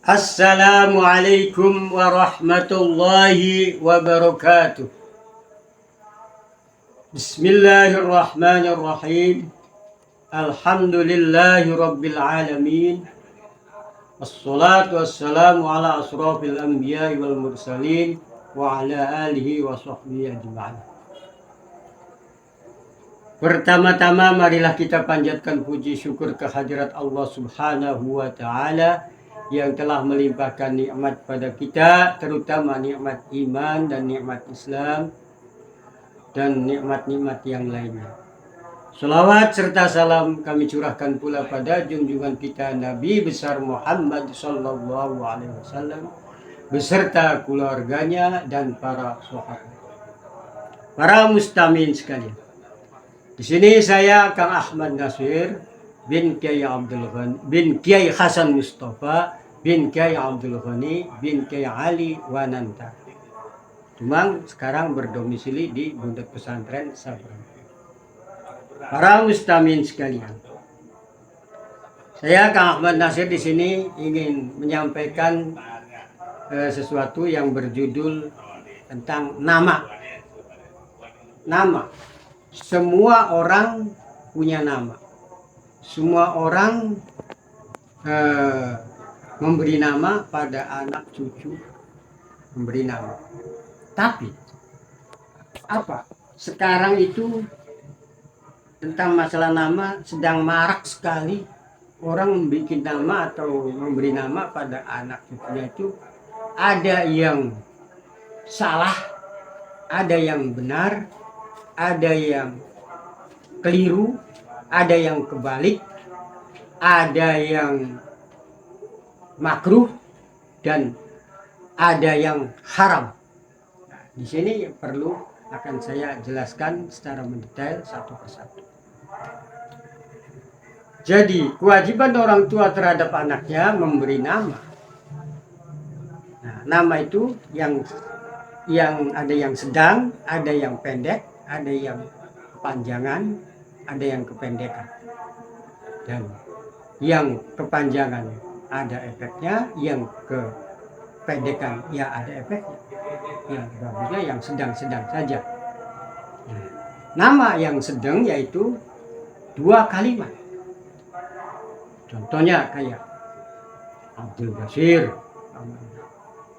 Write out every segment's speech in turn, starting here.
Assalamualaikum warahmatullahi wabarakatuh. Bismillahirrahmanirrahim. Alhamdulillahi rabbil alamin. Wassalatu wassalamu ala asrafil anbiya'i wal mursalin wa ala alihi wa sahbihi ajma'in. Pertama-tama marilah kita panjatkan puji syukur kehadirat Allah Subhanahu wa ta'ala yang telah melimpahkan nikmat pada kita, terutama nikmat iman dan nikmat Islam dan nikmat-nikmat yang lainnya. Salawat serta salam kami curahkan pula pada junjungan kita Nabi besar Muhammad sallallahu alaihi wasallam beserta keluarganya dan para sahabat. Para mustamiin sekalian. Di sini saya Kang Ahmad Nasir bin Kiai Abdul Ghani bin Kiai Hasan Mustafa bin Kiai Abdul Ghani bin Kiai Ali Wananta. Cuma sekarang berdomisili di Pondok Pesantren Sabrang. Para mustamiin sekalian. Saya Kang Ahmad Nasir di sini ingin menyampaikan sesuatu yang berjudul tentang nama. Nama. Semua orang punya nama. Semua orang memberi nama pada anak cucu, memberi nama. Tapi apa? Sekarang itu tentang masalah nama sedang marak sekali. Orang membuat nama atau memberi nama pada anak cucunya itu ada yang salah, ada yang benar, ada yang keliru, ada yang kebalik, ada yang makruh, dan ada yang haram. Nah, di sini perlu akan saya jelaskan secara mendetail satu persatu. Jadi kewajiban orang tua terhadap anaknya memberi nama. Nah, nama itu yang ada yang sedang, ada yang pendek, ada yang kepanjangan, ada yang kependekan. Dan yang kepanjangan ada efeknya, yang kependekan ya ada efeknya. Yang bagusnya yang sedang-sedang saja. Nah, nama yang sedang yaitu 2 kalimat. Contohnya kayak Abdul Basir,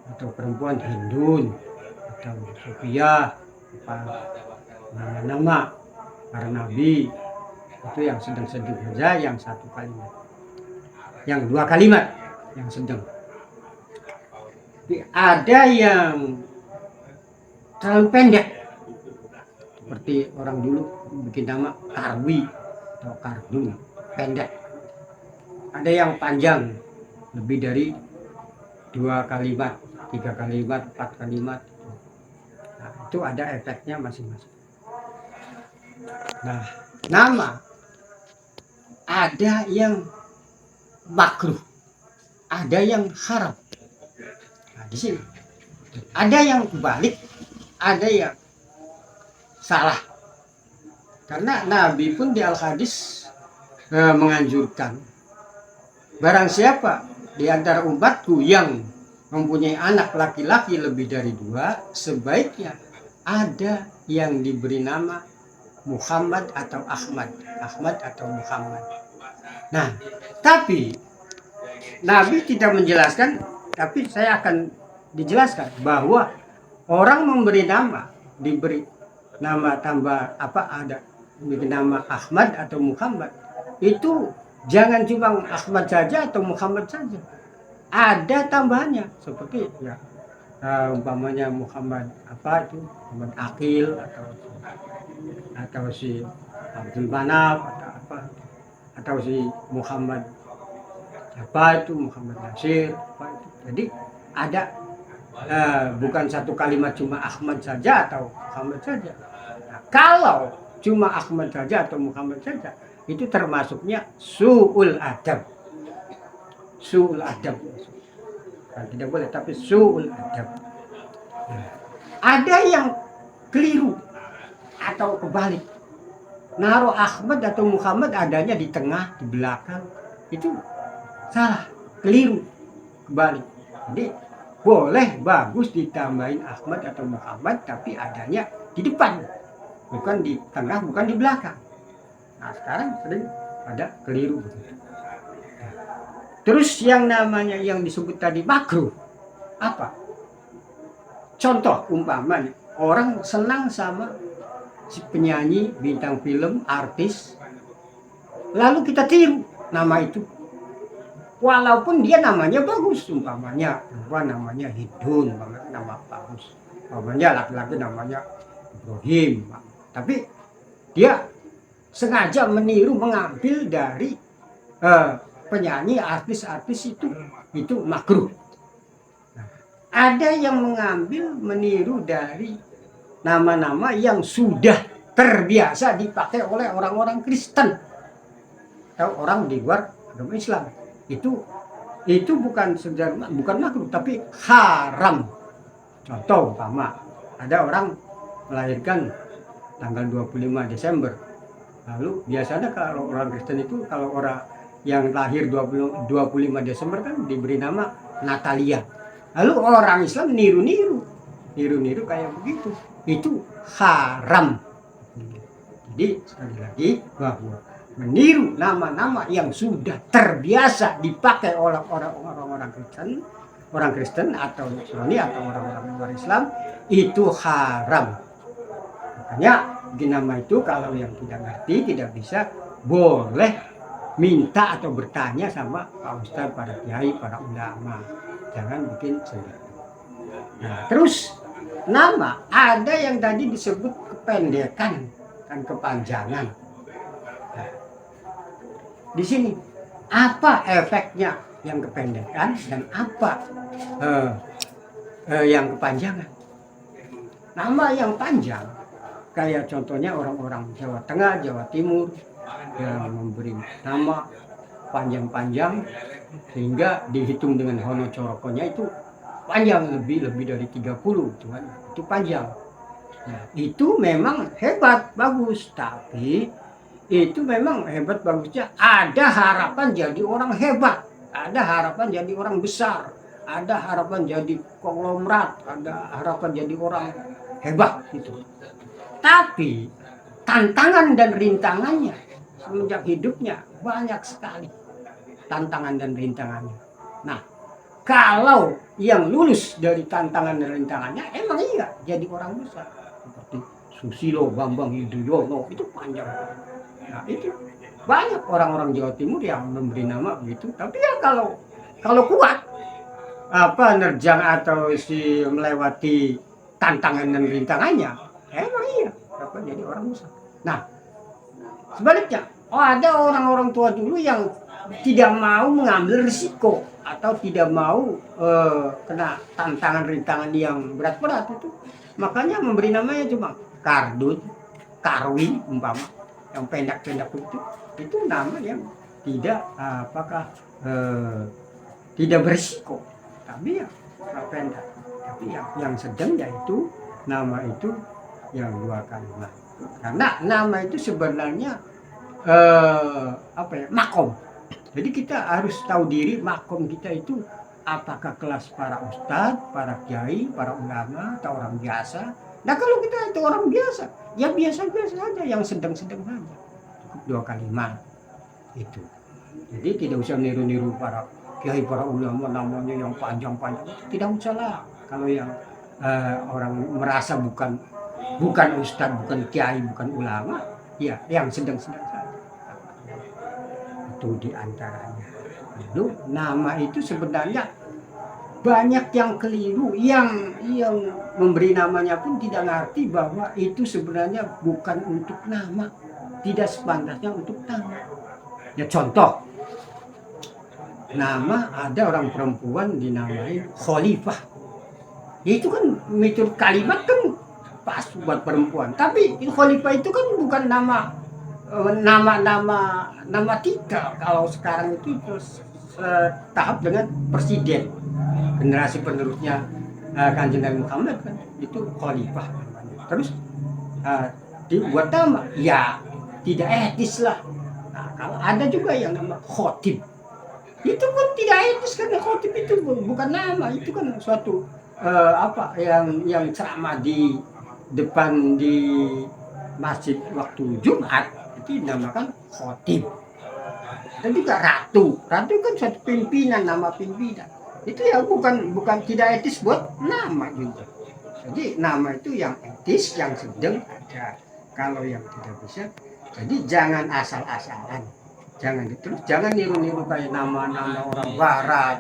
atau perempuan Hindun, atau Sophia, nama para nabi, itu yang sedang-sedang saja, yang 1 kalimat. Yang 2 kalimat yang sedang. Tapi ada yang terlalu pendek, seperti orang dulu bikin nama Karwi atau Kardun, pendek. Ada yang panjang, lebih dari 2 kalimat, 3 kalimat, 4 kalimat. Nah, itu ada efeknya masing-masing. Nah, nama ada yang makruh, ada yang haram. Nah, di sini ada yang kebalik, ada yang salah. Karena Nabi pun di Al-Hadis menganjurkan, barang siapa di antara umatku yang mempunyai anak laki-laki lebih dari 2, sebaiknya ada yang diberi nama Muhammad atau Ahmad, Ahmad atau Muhammad. Nah, tapi Nabi tidak menjelaskan, tapi saya akan dijelaskan bahwa orang memberi nama, diberi nama tambah apa, ada diberi nama Ahmad atau Muhammad, itu jangan cuma Ahmad saja atau Muhammad saja, ada tambahannya seperti ya umpamanya Muhammad apa itu, Muhammad Akil atau si Abdul Manaf atau apa, atau si Muhammad apa itu, Muhammad Nasir apa itu. Jadi ada bukan 1 kalimat cuma Ahmad saja atau Muhammad saja. Nah, kalau cuma Ahmad saja atau Muhammad saja, itu termasuknya su'ul adab. Su'ul adab. Nah, tidak boleh, tapi su'ul adab. Nah, ada yang keliru atau kebalik. naruh Ahmad atau Muhammad adanya di tengah, di belakang, itu salah, keliru, kebalik. Jadi boleh bagus ditambahin Ahmad atau Muhammad, tapi adanya di depan, bukan di tengah, bukan di belakang. Nah sekarang sering ada keliru. Terus yang namanya yang disebut tadi makruh, apa? Contoh umpamanya orang senang sama si penyanyi, bintang film, artis, lalu kita tiru nama itu. Walaupun dia namanya bagus, umpamanya perempuan namanya Hidun, nama bagus. Umpamanya laki-laki namanya Ibrahim. Tapi dia sengaja meniru, mengambil dari penyanyi, artis-artis itu makruh. Nah, ada yang mengambil, meniru dari nama-nama yang sudah terbiasa dipakai oleh orang-orang Kristen atau orang di luar agama Islam. Itu bukan makruh, tapi haram. Contoh umpama ada orang melahirkan tanggal 25 Desember. Lalu biasanya kalau orang Kristen itu, kalau orang yang lahir 25 Desember kan diberi nama Natalia. Lalu orang Islam niru kayak begitu. Itu haram. Jadi sekali lagi bahwa meniru nama-nama yang sudah terbiasa dipakai oleh orang-orang Kristen atau Nasrani atau orang-orang luar Islam, itu haram. Makanya di nama itu kalau yang tidak ngerti, tidak bisa, boleh minta atau bertanya sama Pak Ustadz, para kiai, para ulama. Jangan bikin sendiri. Nah, terus nama ada yang tadi disebut kependekan dan kepanjangan. Nah, di sini apa efeknya yang kependekan dan apa yang kepanjangan? Nama yang panjang, kayak contohnya orang-orang Jawa Tengah, Jawa Timur yang memberi nama panjang-panjang sehingga dihitung dengan hono corokonya itu panjang, lebih dari 30, cuman itu panjang. Nah, itu memang hebat, bagus, tapi itu memang hebat bagusnya ada harapan jadi orang hebat, ada harapan jadi orang besar, ada harapan jadi konglomerat, ada harapan jadi orang hebat gitu. Tapi tantangan dan rintangannya semenjak hidupnya banyak sekali, tantangan dan rintangannya. Nah, kalau yang lulus dari tantangan dan rintangannya emang iya jadi orang besar, seperti Susilo Bambang Yudhoyono, itu panjang. Nah, itu banyak orang-orang Jawa Timur yang memberi nama begitu. Tapi ya kalau kuat nerjang atau si melewati tantangan dan rintangannya, emang iya dapat jadi orang besar. Nah, sebaliknya, ada orang-orang tua dulu yang tidak mau mengambil risiko atau tidak mau kena tantangan rintangan yang berat-berat itu, makanya memberi namanya cuma Kardun, Karwi umpama, yang pendek-pendek itu nama yang tidak tidak berisiko, tapi ya pendek. Tapi yang sedang yaitu nama itu yang 2 kalimat. Karena nama itu sebenarnya makom. Jadi kita harus tahu diri makom kita itu apakah kelas para ustadz, para kiai, para ulama, atau orang biasa. Nah kalau kita itu orang biasa, ya biasa-biasa saja, yang sedang-sedang saja. Cukup 2 kalimat itu. Jadi tidak usah niru-niru para kiai, para ulama namanya yang panjang-panjang. Tidak usah lah. Kalau yang orang merasa bukan ustadz, bukan kiai, bukan ulama, ya yang sedang-sedang saja. Itu diantaranya. Lalu nama itu sebenarnya banyak yang keliru, yang memberi namanya pun tidak ngerti bahwa itu sebenarnya bukan untuk nama, tidak sepantasnya untuk nama. Ya contoh, nama ada orang perempuan dinamai Khalifah. Ya itu kan mitur kalimat kan pas buat perempuan, tapi Khalifah itu kan bukan nama titel. Kalau sekarang itu tahap dengan presiden, generasi penerusnya Kanjeng Nabi Muhammad kan itu Khalifah. Terus dibuat nama, ya tidak etis lah. Nah, kalau ada juga yang nama khotib, itu pun tidak etis karena khotib itu bukan nama, itu kan suatu apa yang ceramah di depan di masjid waktu Jumat itu dinamakan khotib. Dan juga ratu kan suatu pimpinan, nama pimpinan itu ya bukan tidak etis buat nama juga. Jadi nama itu yang etis, yang sedang aja. Kalau yang tidak bisa, jadi jangan asal-asalan, jangan niru-niru kayak nama-nama orang barat.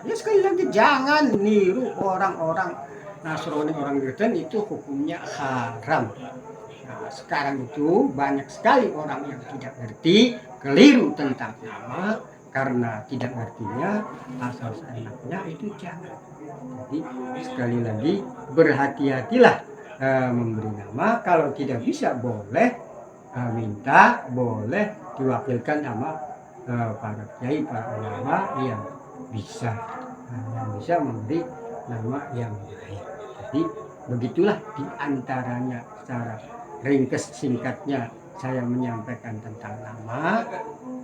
Ya sekali lagi jangan niru orang-orang Nasrani, orang Kristen, itu hukumnya haram. Nah, sekarang itu banyak sekali orang yang tidak ngerti, keliru tentang nama, karena tidak ngertinya asal seenaknya itu jangan. Jadi sekali lagi berhati-hatilah memberi nama. Kalau tidak bisa boleh minta, boleh diwakilkan sama para kiai, para ulama yang bisa memberi nama yang baik. Jadi begitulah diantaranya secara ringkas singkatnya saya menyampaikan tentang nama.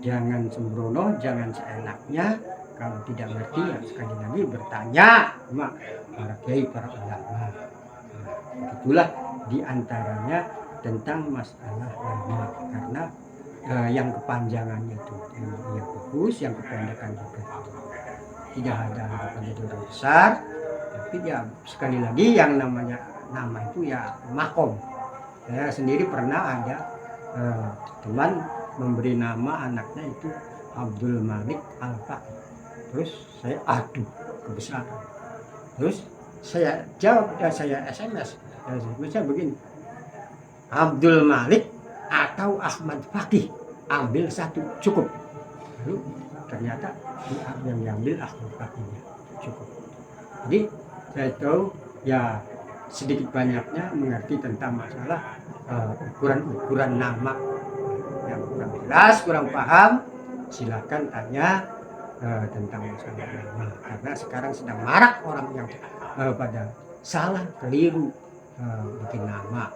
Jangan sembrono, jangan seenaknya. Kalau tidak ngerti ya sekali lagi bertanya sama para kiai, para ulama. Begitulah diantaranya tentang masalah nama, karena yang kepanjangannya itu yang bagus, yang kependekan juga tidak ada harapan jadi orang besar. Tapi ya sekali lagi yang namanya nama itu ya makom. Saya sendiri pernah ada teman memberi nama anaknya itu Abdul Malik Al-Faqih. Terus saya aduh kebesaran. Terus saya jawab, saya SMS. Saya begini, Abdul Malik atau Ahmad Faqih, ambil satu cukup. Lalu ternyata yang diambil Ahmad Faqihnya cukup. Jadi saya tahu ya sedikit banyaknya mengerti tentang masalah ukuran nama. Yang kurang jelas, kurang paham, silakan tanya tentang masalah nama, karena sekarang sedang marak orang yang pada salah, keliru bikin nama.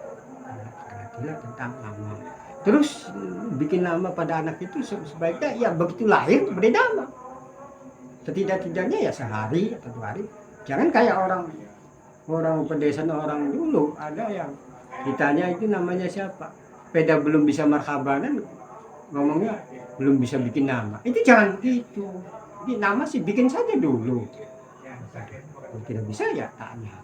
Gila tentang nama. Terus bikin nama pada anak itu sebaiknya ya begitu lahir beri nama. Setidak-tidaknya ya sehari atau 2 hari. Jangan kayak orang pedesaan orang dulu, ada yang ditanya itu namanya siapa, peda belum bisa marhabanan ngomongnya belum bisa bikin nama. Itu jangan gitu. Jadi nama sih bikin saja dulu. Kalau tidak bisa ya tanya.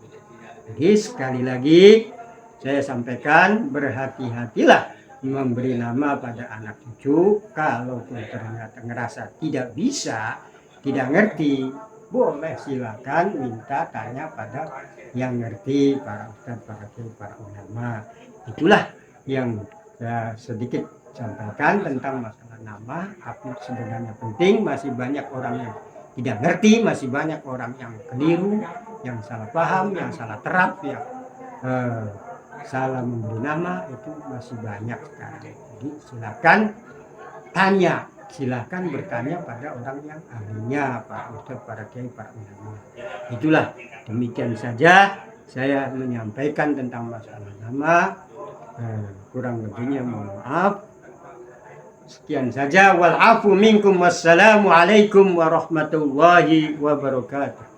Jadi sekali lagi saya sampaikan, berhati-hatilah memberi nama pada anak cucu. Kalaupun ternyata ngerasa tidak bisa, tidak ngerti, boleh silakan minta tanya pada yang ngerti, para ustadz, para kiai, para ulama. Itulah yang saya sedikit sampaikan tentang masalah nama. Tapi sebenarnya penting, masih banyak orang yang tidak ngerti, masih banyak orang yang keliru, yang salah paham, yang salah terap, yang salah memberi nama, itu masih banyak sekarang. Jadi silakan tanya, silakan bertanya pada orang yang ahlinya, para ustadz, para kiai, para ulama. Itulah, demikian saja saya menyampaikan tentang masalah nama. Kurang lebihnya mohon maaf. Sekian saja, wal afu minkum, wassalamu alaikum warahmatullahi wabarakatuh.